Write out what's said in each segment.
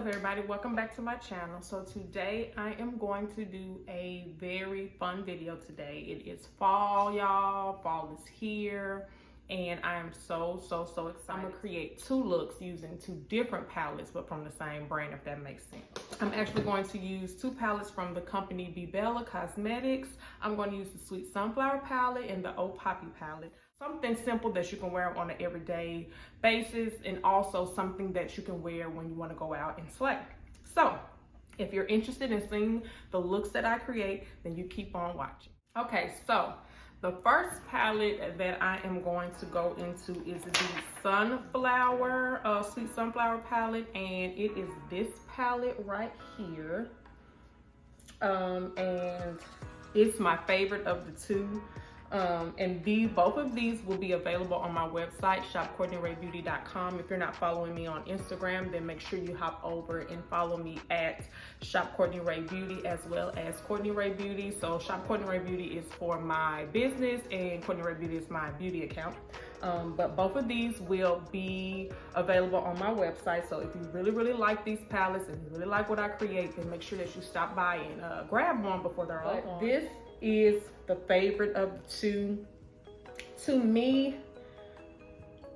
up, everybody? Welcome back to my channel. So today I am going to do a very fun video today. It is fall, y'all. Fall is here and I am so excited. I'm gonna create two looks using two different palettes but from the same brand, if that makes sense. I'm actually going to use two palettes from the company Bella Cosmetics. I'm going to use the Sweet Sunflower palette and the Old Poppy palette. Something simple that you can wear on an everyday basis, and also something that you can wear when you want to go out and slay. So if you're interested in seeing the looks that I create, then you keep on watching. Okay, so the first palette that I am going to go into is the Sunflower, Sweet Sunflower palette, and it is this palette right here. And it's my favorite of the two. And both of these will be available on my website, shopcourtneyraybeauty.com. If you're not following me on Instagram, then make sure you hop over and follow me at Shop Courtney Ray Beauty as well as Courtney Ray Beauty. So Shop Courtney Ray Beauty is for my business and Courtney Ray Beauty is my beauty account. But both of these will be available on my website. So if you really like these palettes and you really like what I create, then make sure that you stop by and grab one before they're all gone. This is the favorite of the two. To me,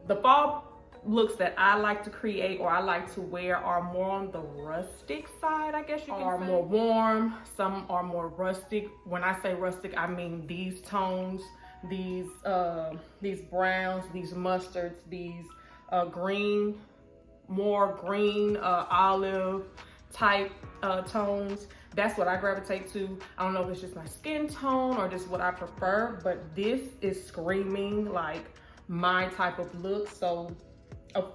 the fall looks that I like to create or I like to wear are more on the rustic side, I guess you can say. Are more warm, some are more rustic. When I say rustic, I mean these tones, these browns, these mustards, these green, more green, olive type tones. That's what I gravitate to. I don't know if it's just my skin tone or just what I prefer, but this is screaming like my type of look. So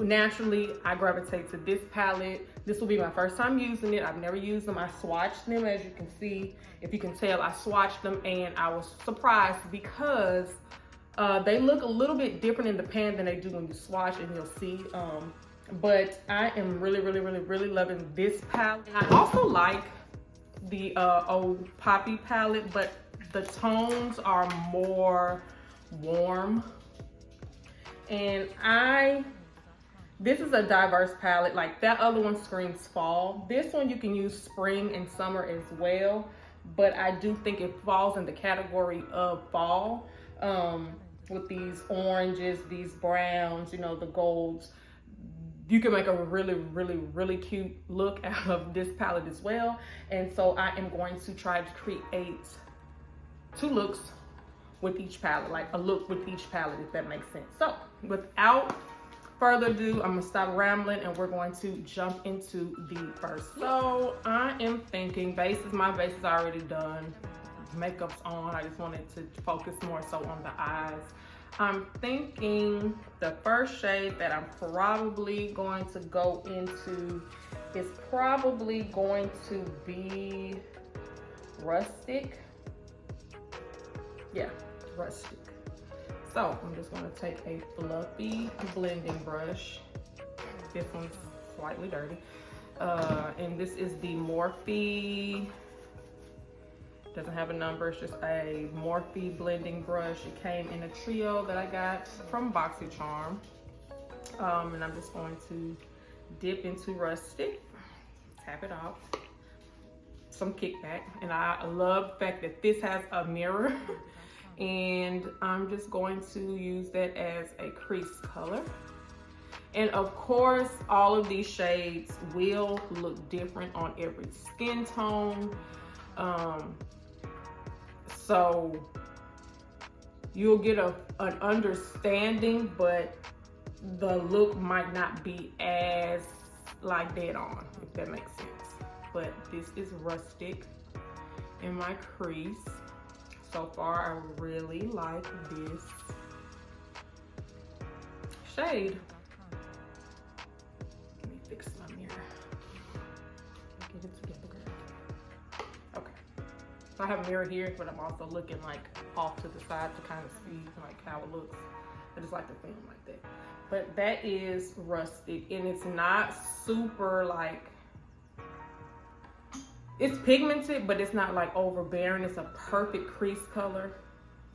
naturally, I gravitate to this palette. This will be my first time using it. I've never used them. I swatched them, as you can see. If you can tell, I swatched them and I was surprised because they look a little bit different in the pan than they do when you swatch, and you'll see. But I am really loving this palette. And I also like the Old Poppy palette, but the tones are more warm. And this is a diverse palette. Like that other one screams fall. This one you can use spring and summer as well, but I do think it falls in the category of fall, with these oranges, these browns, you know, the golds. You can make a really cute look out of this palette as well. And so I am going to try to create two looks with each palette, like a look with each palette, if that makes sense. So without further ado, I'm gonna stop rambling and we're going to jump into the first. So I am thinking my base is already done. Makeup's on. I just wanted to focus more so on the eyes. I'm thinking the first shade that I'm probably going to go into is probably going to be Rustic. Yeah, Rustic. So I'm just going to take a fluffy blending brush. This one's slightly dirty. And this is the Morphe. Doesn't have a number, it's just a Morphe blending brush. It came in a trio that I got from BoxyCharm. And I'm just going to dip into Rustic, tap it off, some kickback. And I love the fact that this has a mirror. And I'm just going to use that as a crease color. And of course, all of these shades will look different on every skin tone. So you'll get an understanding, but the look might not be as like dead on, if that makes sense. But this is Rustic in my crease. So far, I really like this shade. Let me fix my mirror. Get it together. Okay. So I have a mirror here, but I'm also looking like off to the side to kind of see like how it looks. I just like to film like that. But that is Rustic, and it's not super like, it's pigmented, but it's not like overbearing. It's a perfect crease color.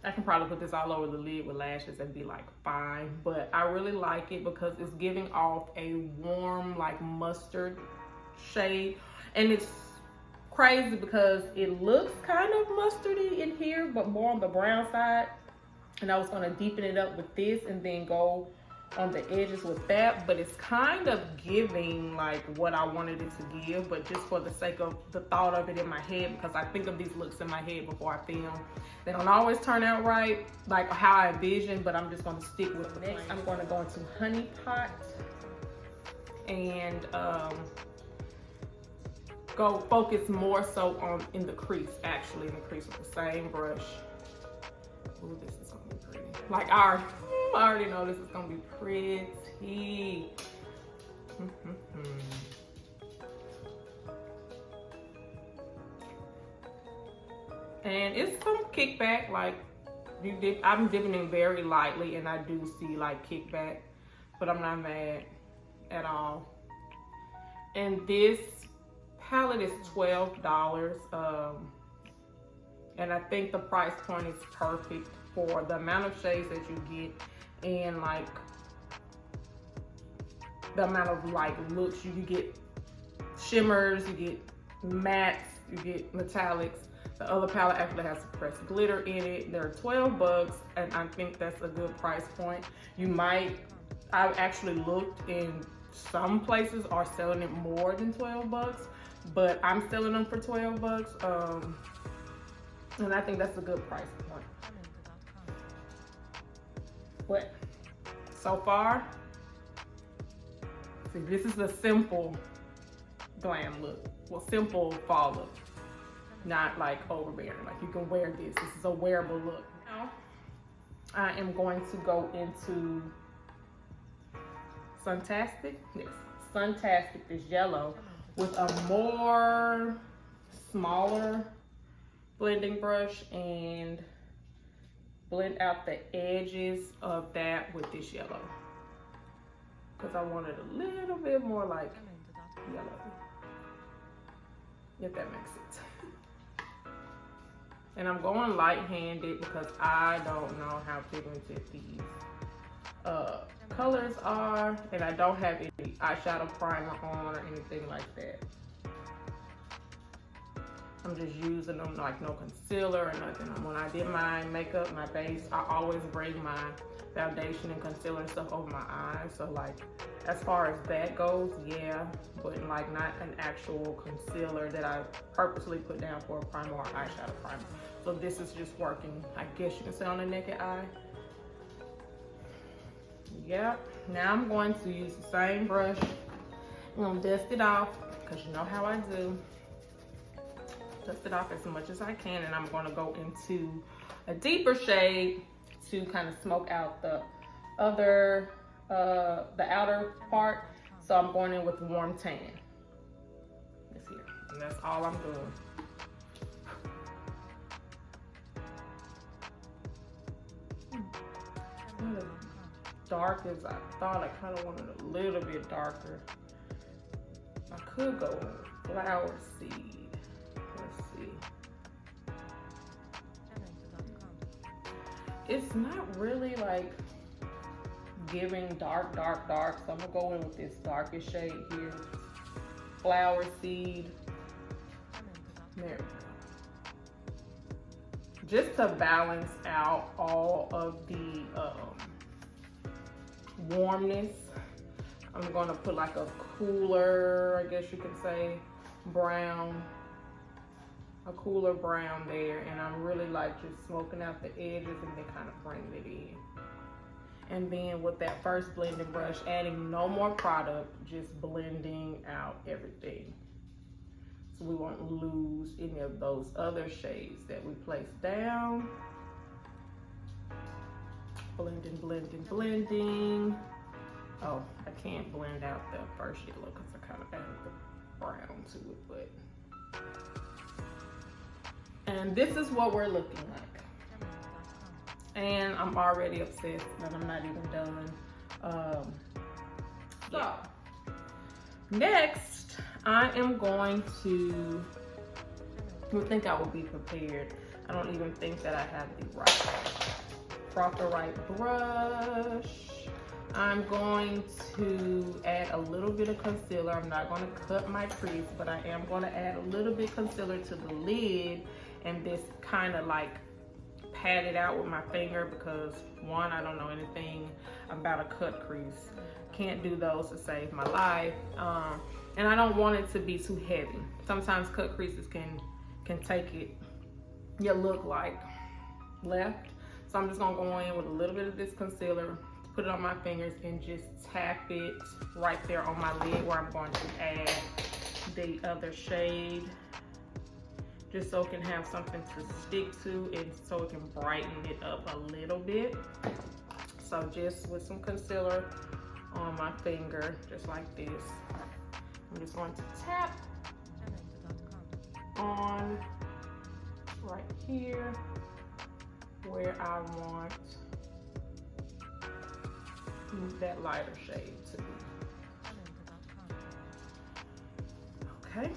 I can probably put this all over the lid with lashes and be like fine, but I really like it because it's giving off a warm like mustard shade. And it's crazy because it looks kind of mustardy in here, but more on the brown side. And I was gonna deepen it up with this and then go on the edges with that, but it's kind of giving like what I wanted it to give, but just for the sake of the thought of it in my head, because I think of these looks in my head before I film. They don't always turn out right, like how I envision, but I'm just gonna stick with it. Next, I'm gonna go into Honey Pot and go focus more so on in the crease, actually in the crease with the same brush. Ooh, this is gonna be pretty. Like I already know this is gonna be pretty. And it's some kickback, like I'm dipping in very lightly and I do see like kickback, but I'm not mad at all. And this palette is $12. And I think the price point is perfect for the amount of shades that you get and like the amount of like looks. You get shimmers, you get mattes, you get metallics. The other palette actually has pressed glitter in it. They're $12 and I think that's a good price point. I've actually looked in some places are selling it more than $12, but I'm selling them for $12. And I think that's a good price point. But so far, see, this is a simple glam look. Well, simple fall look. Not like overbearing. Like you can wear this. This is a wearable look. Now, I am going to go into Suntastic. Yes, Suntastic, this yellow, with a more smaller blending brush and blend out the edges of that with this yellow, because I wanted a little bit more like yellow, if that makes sense. And I'm going light-handed because I don't know how pigmented these colors are, and I don't have any eyeshadow primer on or anything like that. I'm just using them like no concealer or nothing. When I did my makeup, my base, I always bring my foundation and concealer and stuff over my eyes. So like, as far as that goes, yeah, but like not an actual concealer that I purposely put down for a primer or eyeshadow primer. So this is just working, I guess you can say, on the naked eye. Yep, now I'm going to use the same brush. I'm gonna dust it off, because you know how I do. Dust it off as much as I can, and I'm going to go into a deeper shade to kind of smoke out the outer part. So I'm going in with Warm Tan. This here, and that's all I'm doing. Not as dark as I thought. I kind of wanted a little bit darker. I could go Flower Seed. It's not really like giving dark, so I'm gonna go in with this darkest shade here, Flower Seed. There we go. Just to balance out all of the warmness, I'm gonna put like a cooler, I guess you could say, brown. A cooler brown there, and I'm really like just smoking out the edges and then kind of bringing it in. And then with that first blending brush, adding no more product, just blending out everything. So we won't lose any of those other shades that we placed down. Blending, blending, blending. Oh, I can't blend out the first yellow because I kind of added the brown to it, but. And this is what we're looking like. And I'm already obsessed, and I'm not even done. So, next, I am going to, you would think I would be prepared. I don't even think that I have the proper right brush. I'm going to add a little bit of concealer. I'm not going to cut my crease, but I am going to add a little bit of concealer to the lid, and this kind of like pat it out with my finger because one, I don't know anything about a cut crease. Can't do those to save my life. And I don't want it to be too heavy. Sometimes cut creases can take it, your look like left. So I'm just gonna go in with a little bit of this concealer, put it on my fingers, and just tap it right there on my lid where I'm going to add the other shade, just so it can have something to stick to and so it can brighten it up a little bit. So just with some concealer on my finger, just like this, I'm just going to tap on right here where I want that lighter shade to be. Okay.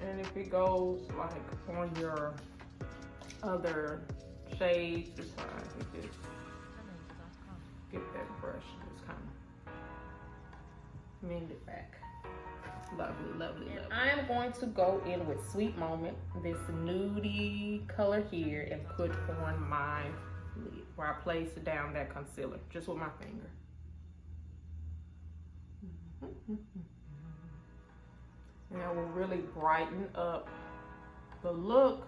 And if it goes like on your other shades, it's fine. You just get that brush and just kind of mend it back. Lovely, lovely, lovely. I am going to go in with Sweet Moment, this nudie color here, and put on my lid where I place down that concealer just with my finger. And that will really brighten up the look,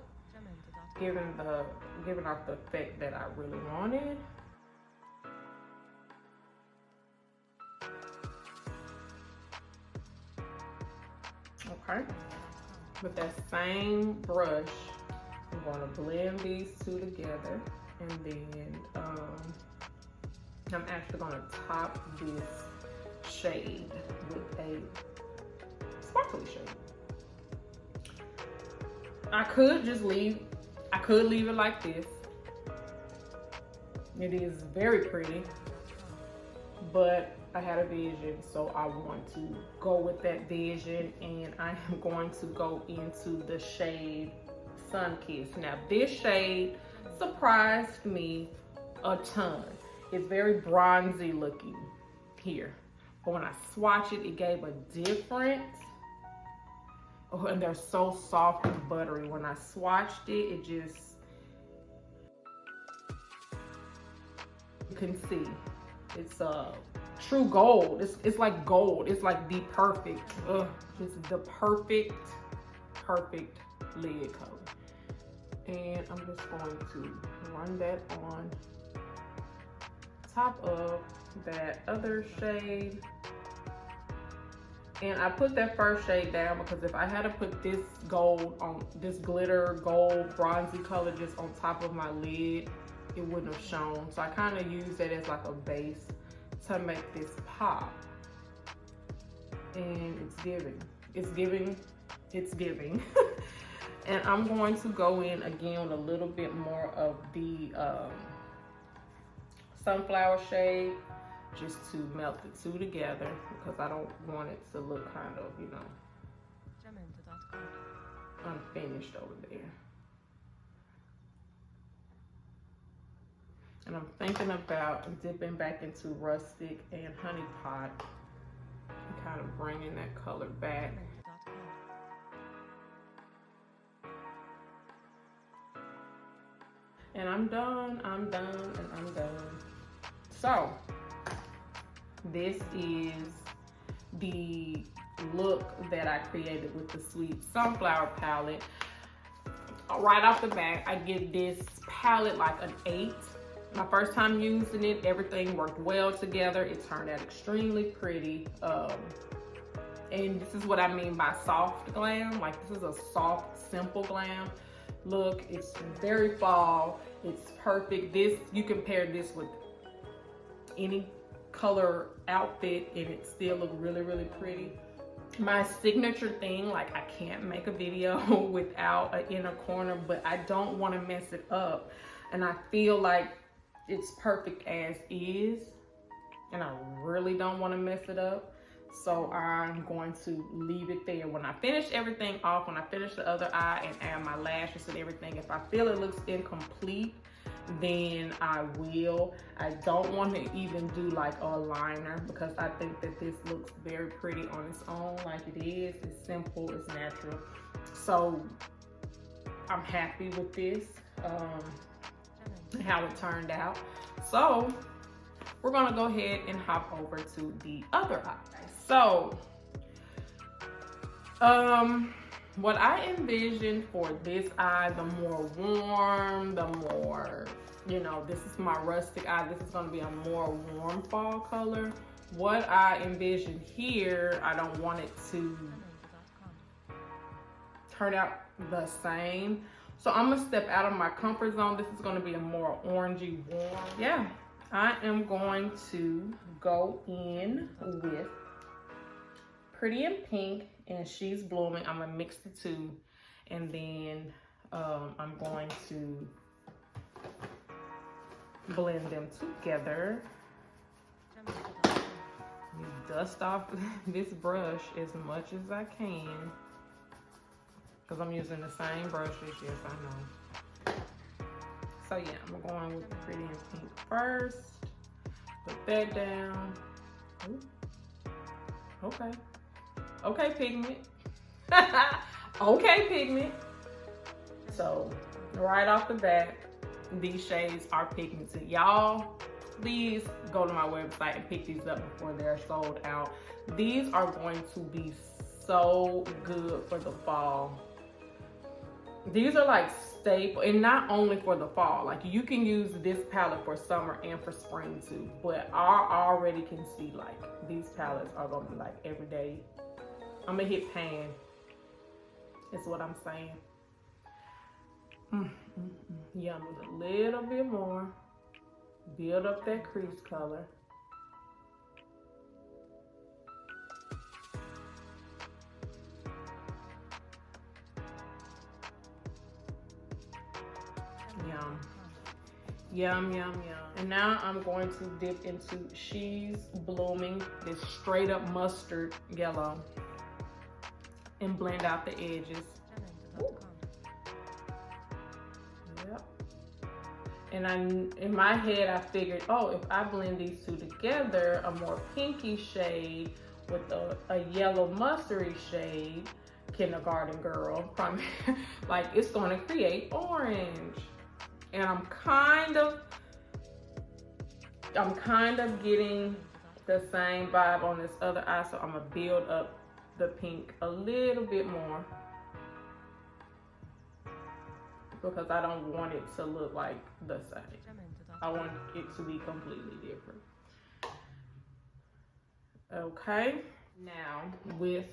giving off the effect that I really wanted. Okay, with that same brush, I'm going to blend these two together, and then I'm actually going to top this shade with a sparkly shade. I could leave it like this. It is very pretty, but I had a vision, so I want to go with that vision, and I am going to go into the shade Sun Kiss. Now this shade surprised me a ton. It's very bronzy looking here, but when I swatch it, it gave a different, oh, and they're so soft and buttery. When I swatched it, it just, you can see it's true gold. It's like gold. It's like the perfect, it's the perfect lid color. And I'm just going to run that on top of that other shade. And I put that first shade down because if I had to put this gold on, this glitter gold bronzy color just on top of my lid, it wouldn't have shown. So I kind of use that as like a base to make this pop. And it's giving. And I'm going to go in again with a little bit more of the sunflower shade, just to melt the two together, because I don't want it to look kind of, you know, unfinished over there. And I'm thinking about dipping back into Rustic and Honey Pot and kind of bringing that color back. And I'm done. So this is the look that I created with the Sweet Sunflower palette. Right off the bat, I give this palette like an 8. My first time using it, everything worked well together. It turned out extremely pretty. And this is what I mean by soft glam. Like, this is a soft, simple glam look. It's very fall. It's perfect. This, you can pair this with any color outfit and it still look really, really pretty. My signature thing, like, I can't make a video without an inner corner, but I don't want to mess it up. And I feel like it's perfect as is, and I really don't want to mess it up. So I'm going to leave it there. When I finish everything off, when I finish the other eye and add my lashes and everything, if I feel it looks incomplete, then I will. I don't want to even do like a liner because I think that this looks very pretty on its own, like it is. It's simple, it's natural. So I'm happy with this, how it turned out. So we're gonna go ahead and hop over to the other eye. So, what I envisioned for this eye, the more warm, the more, you know, this is my rustic eye. This is gonna be a more warm fall color. What I envisioned here, I don't want it to turn out the same. So I'm gonna step out of my comfort zone. This is gonna be a more orangey warm. Yeah, I am going to go in with Pretty in Pink and She's Blooming. I'm gonna mix the two, and then I'm going to blend them together. Dust off this brush as much as I can, because I'm using the same brushes. Yes, I know. So yeah, I'm going with the Pretty in Pink first. Put that down. Ooh. Okay. Okay, pigment. Okay, pigment. So right off the bat, these shades are pigmented. Y'all, please go to my website and pick these up before they're sold out. These are going to be so good for the fall. These are like staple, and not only for the fall. Like, you can use this palette for summer and for spring too. But I already can see like these palettes are gonna be like everyday. I'm gonna hit pan. Is what I'm saying. Yum, with a little bit more. Build up that crease color. Yum. Yum, yum, yum. And now I'm going to dip into She's Blooming, this straight up mustard yellow, and blend out the edges. Ooh. Yep. And in my head, I figured, oh, if I blend these two together, a more pinky shade with a yellow mustardy shade, Kindergarten Girl, like, it's going to create orange. And I'm kind of getting the same vibe on this other eye, so I'm gonna build up the pink a little bit more, because I don't want it to look like the same. I want it to be completely different. Okay, now with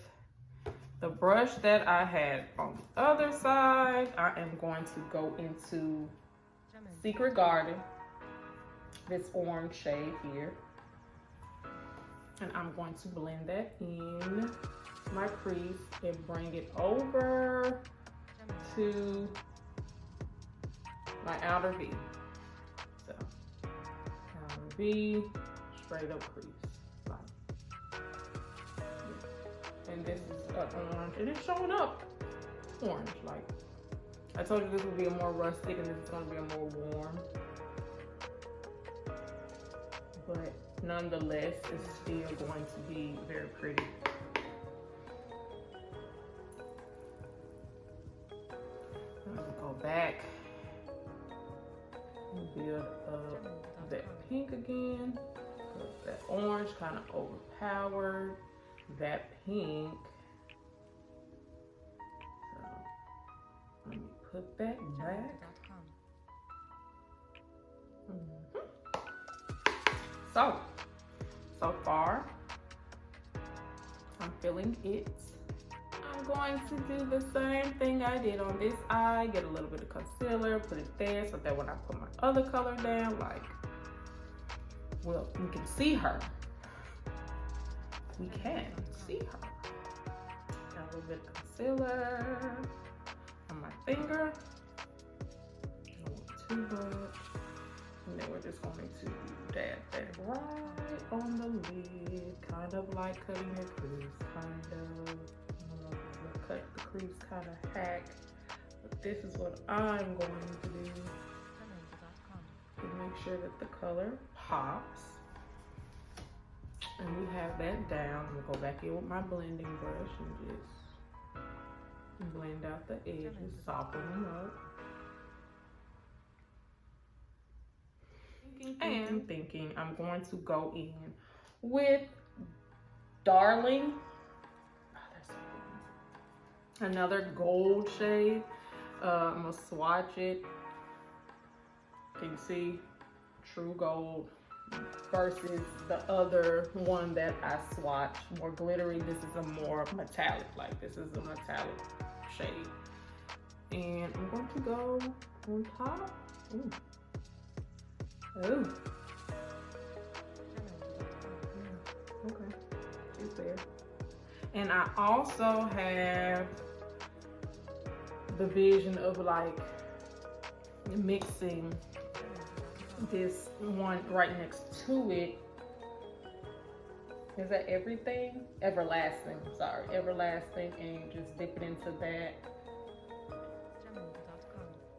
the brush that I had on the other side, I am going to go into Secret Garden, this orange shade here, and I'm going to blend that in my crease and bring it over to my outer V. So outer V, straight up crease. And this is orange, and it's showing up orange. Like, I told you this would be a more rustic, and this is going to be a more warm. But nonetheless, it's still going to be very pretty. I'm going to go back and build up that pink again. That orange kind of overpowered that pink. So let me put that back. So far, I'm feeling it. I'm going to do the same thing I did on this eye. Get a little bit of concealer, put it there, so that when I put my other color down, like, well, you can see her. We can see her. Got a little bit of concealer on my finger. I don't want too much. And then we're just going to dab that right on the lid, kind of like cutting your crease, cut the crease kind of hack. But this is what I'm going to do. sure that the color pops. And we have that down. I'm gonna go back in with my blending brush and just blend out the edges, soften them up. Thinking, I'm going to go in with Darling. Oh, that's so good. Another gold shade. I'm gonna swatch it. Can you see? True gold versus the other one that I swatched, more glittery. This is a more metallic, like this is a metallic shade. And I'm going to go on top. Ooh. Ooh. Okay, it's there. And I also have the vision of like mixing this one right next to it. Is that everything? Everlasting, sorry, Everlasting, and just dip it into that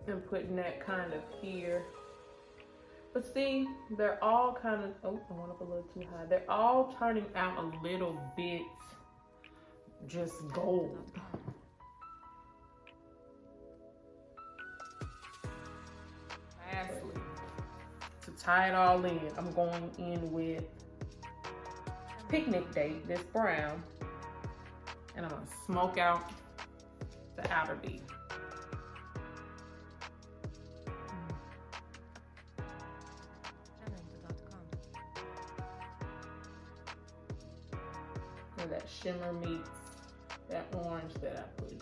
and putting that kind of here. But see, they're all kind of, oh, I went up a little too high. They're all turning out a little bit just gold. Lastly, to tie it all in, I'm going in with Picnic Date, this brown, and I'm gonna smoke out the outer bead. And that shimmer meets that orange that I put in,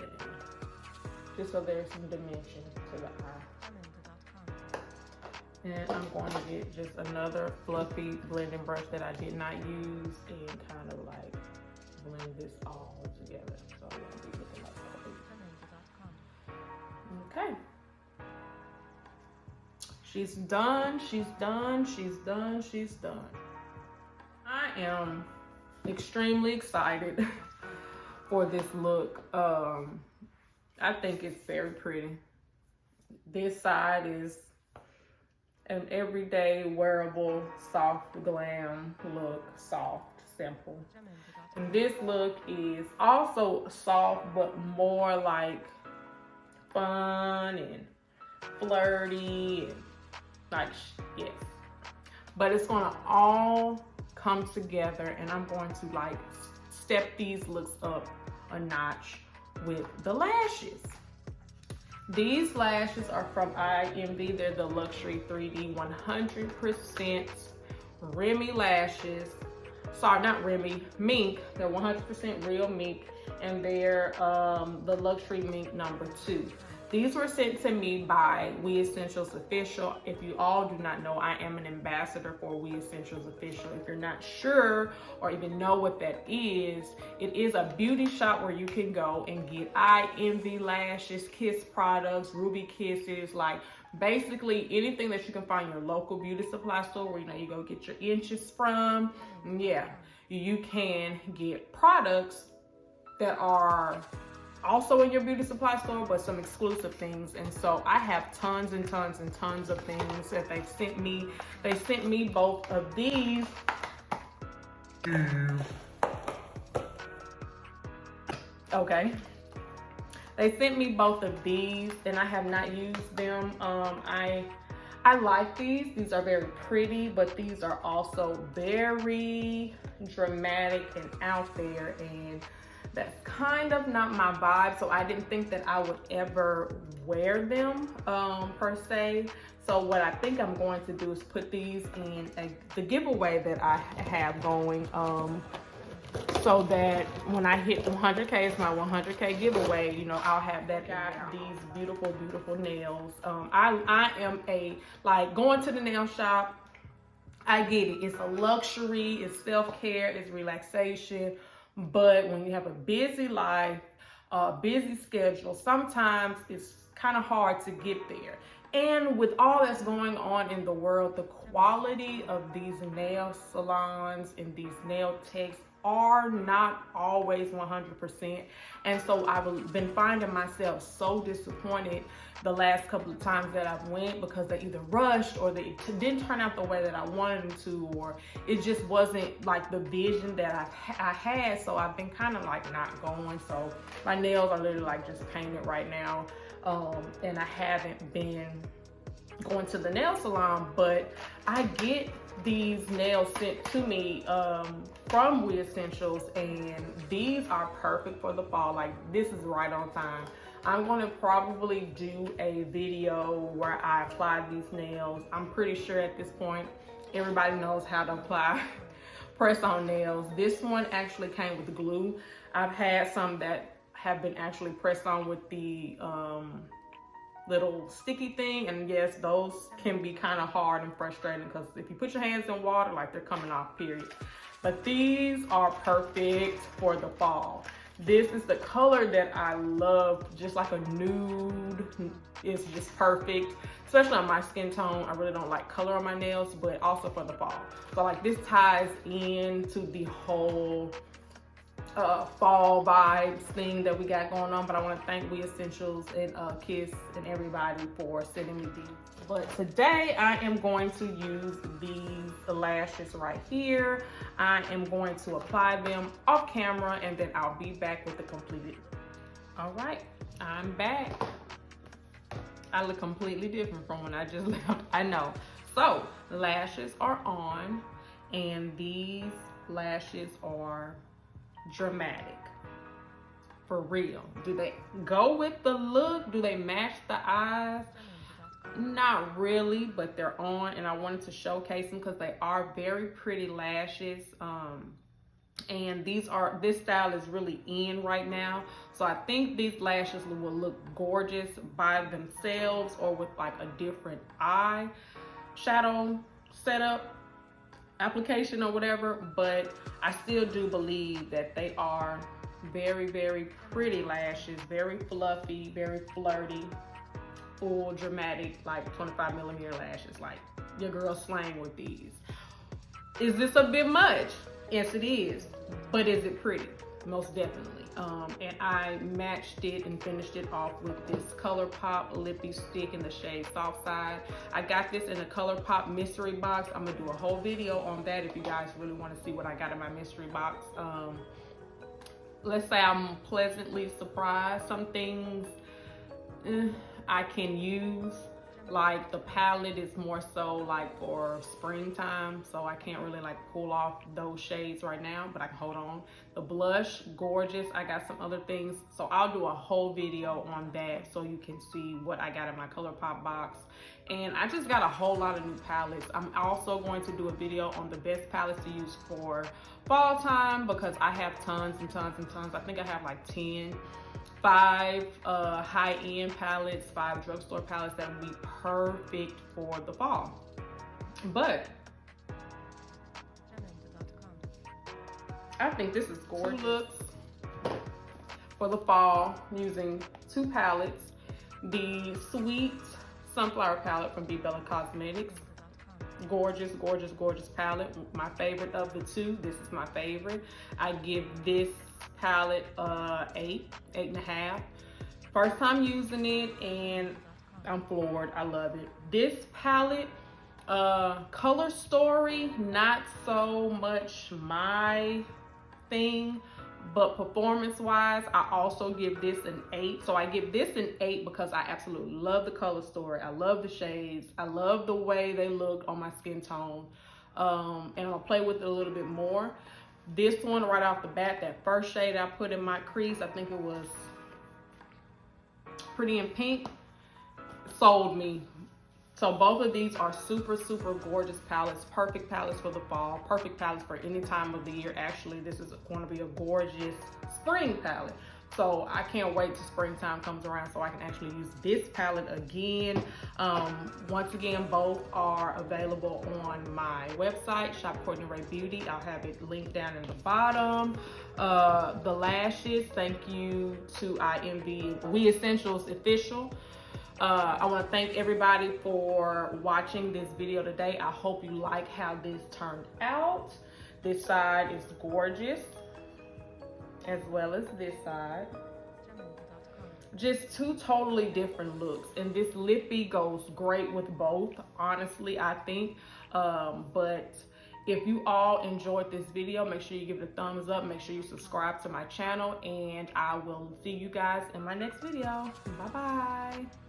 just so there's some dimension to the eye. And I'm going to get just another fluffy blending brush that I did not use and kind of like blend this all together. So I'm going to be looking like that. Okay. She's done, she's done, she's done, she's done. I am extremely excited for this look. I think it's very pretty. This side is an everyday wearable soft glam look, soft, simple. And this look is also soft but more like fun and flirty and like, yes. But it's gonna all come together, and I'm going to like step these looks up a notch with the lashes. These lashes are from IMV. They're the Luxury 3D 100% Remy lashes. Sorry, not Remy, mink. They're 100% real mink, and they're the Luxury Mink #2. These were sent to me by We Essentials Official. If you all do not know, I am an ambassador for We Essentials Official. If you're not sure or even know what that is, it is a beauty shop where you can go and get IMV lashes, Kiss products, Ruby Kisses, like basically anything that you can find in your local beauty supply store where you go get your inches from. Yeah, you can get products that are also in your beauty supply store, but some exclusive things. And so I have tons and tons and tons of things that they've sent me. They sent me both of these. Okay. They sent me both of these, and I have not used them. I like these. These are very pretty, but these are also very dramatic and out there, and that's kind of not my vibe. So I didn't think that I would ever wear them per se. So what I think I'm going to do is put these in the giveaway that I have going, so that when I hit 100K, it's my 100K giveaway, I'll have that. Got these beautiful, beautiful nails. I am like going to the nail shop. I get it. It's a luxury, it's self-care, it's relaxation. But when you have a busy life, busy schedule, sometimes it's kind of hard to get there. And with all that's going on in the world, the quality of these nail salons and these nail techs are not always 100%. And so I've been finding myself so disappointed the last couple of times that I've went, because they either rushed or they didn't turn out the way that I wanted them to, or it just wasn't like the vision that I had. So I've been kind of like not going. So my nails are literally like just painted right now. And I haven't been going to the nail salon, but I get these nails sent to me from We Essentials, and these are perfect for the fall. Like, this is right on time. I'm going to probably do a video where I apply these nails. I'm pretty sure at this point everybody knows how to apply press-on nails. This one actually came with glue. I've had some that have been actually pressed on with the little sticky thing, and yes, those can be kind of hard and frustrating, because if you put your hands in water, like, they're coming off, period. But these are perfect for the fall. This is the color that I love, just like a nude. It's just perfect, especially on my skin tone. I really don't like color on my nails, but also for the fall. So like, this ties into the whole fall vibes thing that we got going on. But I want to thank We Essentials and Kiss and everybody for sending me these. But today I am going to use these lashes right here. I am going to apply them off camera, and then I'll be back with the completed. All right, I'm back. I look completely different from when I just left, I know. So lashes are on, and these lashes are dramatic, for real. Do they go with the look? Do they match the eyes? Not really, but they're on, and I wanted to showcase them because they are very pretty lashes. And this style is really in right now, so I think these lashes will look gorgeous by themselves or with like a different eye shadow setup application or whatever. But I still do believe that they are very, very pretty lashes, very fluffy, very flirty, full dramatic, like 25mm lashes. Like, your girl slaying with these. Is this a bit much? Yes, it is. But is it pretty? Most definitely. And I matched it and finished it off with this Colourpop Lippie stick in the shade Soft Side. I got this in a Colourpop mystery box. I'm gonna do a whole video on that if you guys really want to see what I got in my mystery box. Let's say I'm pleasantly surprised. Some things I can use. Like, the palette is more so like for springtime, so I can't really like pull off those shades right now, but I can hold on. The blush, gorgeous. I got some other things, so I'll do a whole video on that so you can see what I got in my Colourpop box. And I just got a whole lot of new palettes. I'm also going to do a video on the best palettes to use for fall time, because I have tons and tons and tons. I think I have like 5 high-end palettes, 5 drugstore palettes that would be perfect for the fall. But I think this is gorgeous. 2 looks for the fall using 2 palettes. The Sweet Sunflower palette from Be Bella Cosmetics. Gorgeous, gorgeous, gorgeous palette. My favorite of the 2. This is my favorite. I give this palette 8.5. First time using it, and I'm floored. I love it. This palette, Color Story, not so much my thing, but performance wise, I also give this an 8. So I give this an 8 because I absolutely love the Color Story. I love the shades. I love the way they look on my skin tone. And I'll play with it a little bit more. This one right off the bat, that first shade I put in my crease, I think it was Pretty in Pink, sold me. So both of these are super, super gorgeous palettes. Perfect palettes for the fall. Perfect palettes for any time of the year. Actually, this is going to be a gorgeous spring palette. So I can't wait till springtime comes around so I can actually use this palette again. Once again, both are available on my website, Shop Courtney Rae Beauty. I'll have it linked down in the bottom. The lashes, thank you to IMB We Essentials Official. I want to thank everybody for watching this video today. I hope you like how this turned out. This side is gorgeous, as well as this side. Just two totally different looks, and this Lippie goes great with both, honestly, I think. But if you all enjoyed this video, make sure you give it a thumbs up, make sure you subscribe to my channel, and I will see you guys in my next video. Bye bye.